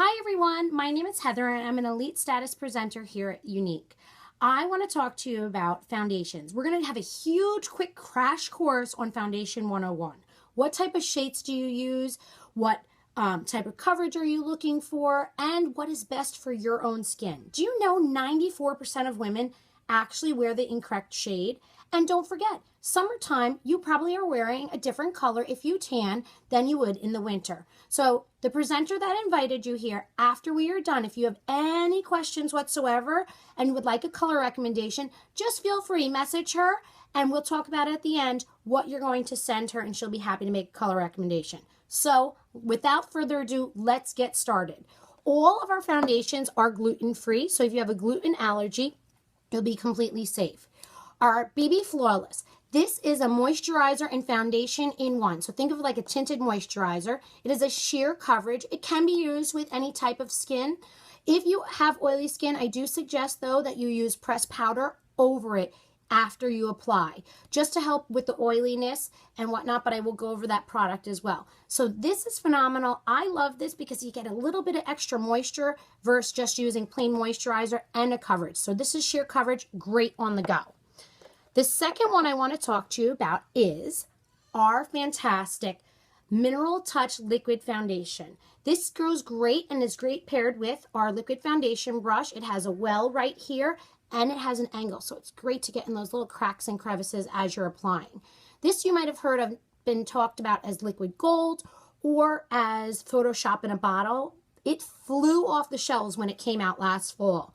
Hi everyone, my name is Heather and I'm an elite status presenter here at Unique. I want to talk to you about foundations. We're going to have a huge quick crash course on Foundation 101. What type of shades do you use? What type of coverage are you looking for? And what is best for your own skin? Do you know 94% of women actually wear the incorrect shade? And don't forget, summertime, you probably are wearing a different color if you tan than you would in the winter. So the presenter that invited you here, after we are done, if you have any questions whatsoever and would like a color recommendation, just feel free, message her, and we'll talk about at the end what you're going to send her, and she'll be happy to make a color recommendation. So without further ado, let's get started. All of our foundations are gluten-free, so if you have a gluten allergy, you'll be completely safe. Our BB Flawless. This is a moisturizer and foundation in one. So think of it like a tinted moisturizer. It is a sheer coverage. It can be used with any type of skin. If you have oily skin, I do suggest though that you use pressed powder over it after you apply, just to help with the oiliness and whatnot, but I will go over that product as well. So this is phenomenal. I love this because you get a little bit of extra moisture versus just using plain moisturizer and a coverage. So this is sheer coverage, great on the go. The second one I want to talk to you about is our fantastic Mineral Touch Liquid Foundation. This goes great and is great paired with our liquid foundation brush. It has a well right here and it has an angle, so it's great to get in those little cracks and crevices as you're applying. This you might have heard of been talked about as liquid gold or as Photoshop in a bottle. It flew off the shelves when it came out last fall.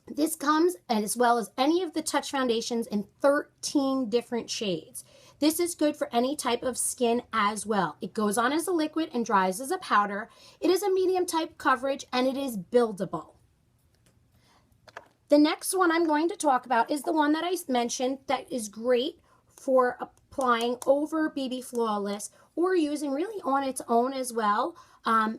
This comes as well as any of the Touch foundations in 13 different shades. This is good for any type of skin as well. It goes on as a liquid and dries as a powder. It is a medium type coverage and it is buildable. The next one I'm going to talk about is the one that I mentioned that is great for applying over BB Flawless or using really on its own as well.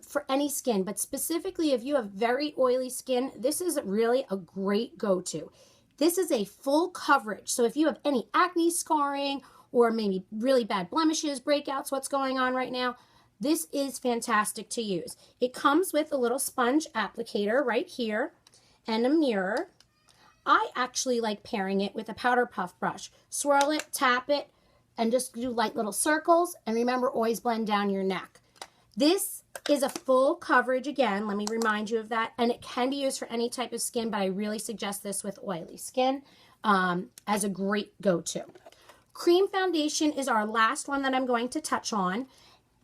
For any skin, but specifically if you have very oily skin, this is really a great go-to. This is a full coverage, so if you have any acne scarring or maybe really bad blemishes, breakouts, what's going on right now, this is fantastic to use. It comes with a little sponge applicator right here and a mirror. I actually like pairing it with a powder puff brush. Swirl it, tap it, and just do light little circles, and remember, always blend down your neck. This is a full coverage again, let me remind you of that, and it can be used for any type of skin, but I really suggest this with oily skin as a great go-to. Cream foundation is our last one that I'm going to touch on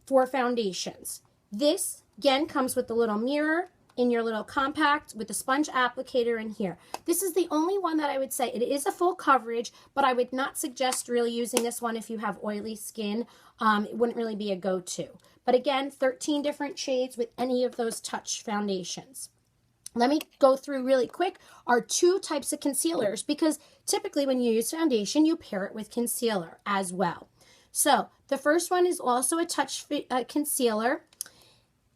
for foundations. This, again, comes with the little mirror in your little compact with the sponge applicator in here. This is the only one that I would say, it is a full coverage, but I would not suggest really using this one if you have oily skin. It wouldn't really be a go-to. But again, 13 different shades with any of those Touch foundations. Let me go through really quick our two types of concealers because typically when you use foundation, you pair it with concealer as well. So the first one is also a Touch concealer.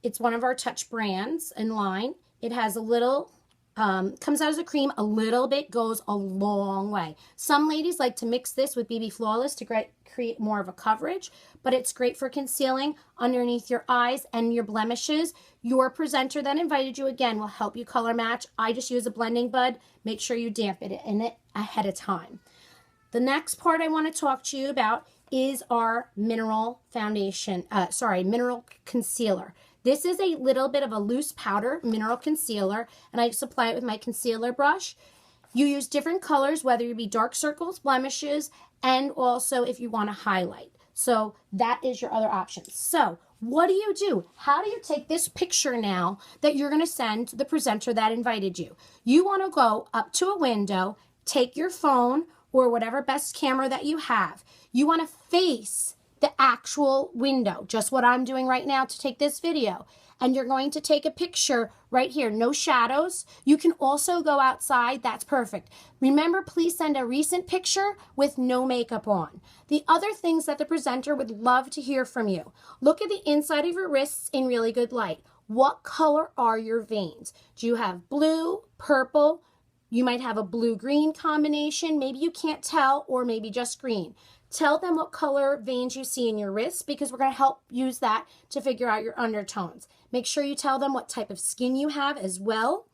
It's one of our Touch brands in line. It has a little, comes out as a cream, a little bit goes a long way. Some ladies like to mix this with BB Flawless to create more of a coverage, but it's great for concealing underneath your eyes and your blemishes. Your presenter that invited you again will help you color match. I just use a blending bud. Make sure you dampen it in it ahead of time. The next part I want to talk to you about is our mineral foundation, mineral concealer. This is a little bit of a loose powder mineral concealer, and I just apply it with my concealer brush. You use different colors, whether it be dark circles, blemishes, and also if you want to highlight. So that is your other options. So what do? How do you take this picture now that you're going to send to the presenter that invited you? You want to go up to a window, take your phone or whatever best camera that you have. You want to face the actual window, just what I'm doing right now to take this video. And you're going to take a picture right here, no shadows. You can also go outside, that's perfect. Remember, please send a recent picture with no makeup on. The other things that the presenter would love to hear from you. Look at the inside of your wrists in really good light. What color are your veins? Do you have blue, purple? You might have a blue-green combination. Maybe you can't tell, or maybe just green. Tell them what color veins you see in your wrists because we're going to help use that to figure out your undertones. Make sure you tell them what type of skin you have as well.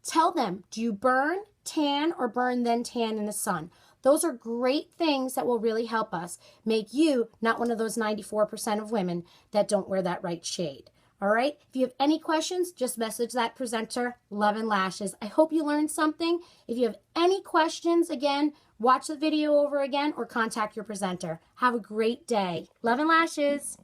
Tell them, do you burn, tan, or burn then tan in the sun? Those are great things that will really help us make you not one of those 94% of women that don't wear that right shade. All right? If you have any questions, just message that presenter, Love and Lashes. I hope you learned something. If you have any questions, again, watch the video over again or contact your presenter. Have a great day. Love and Lashes.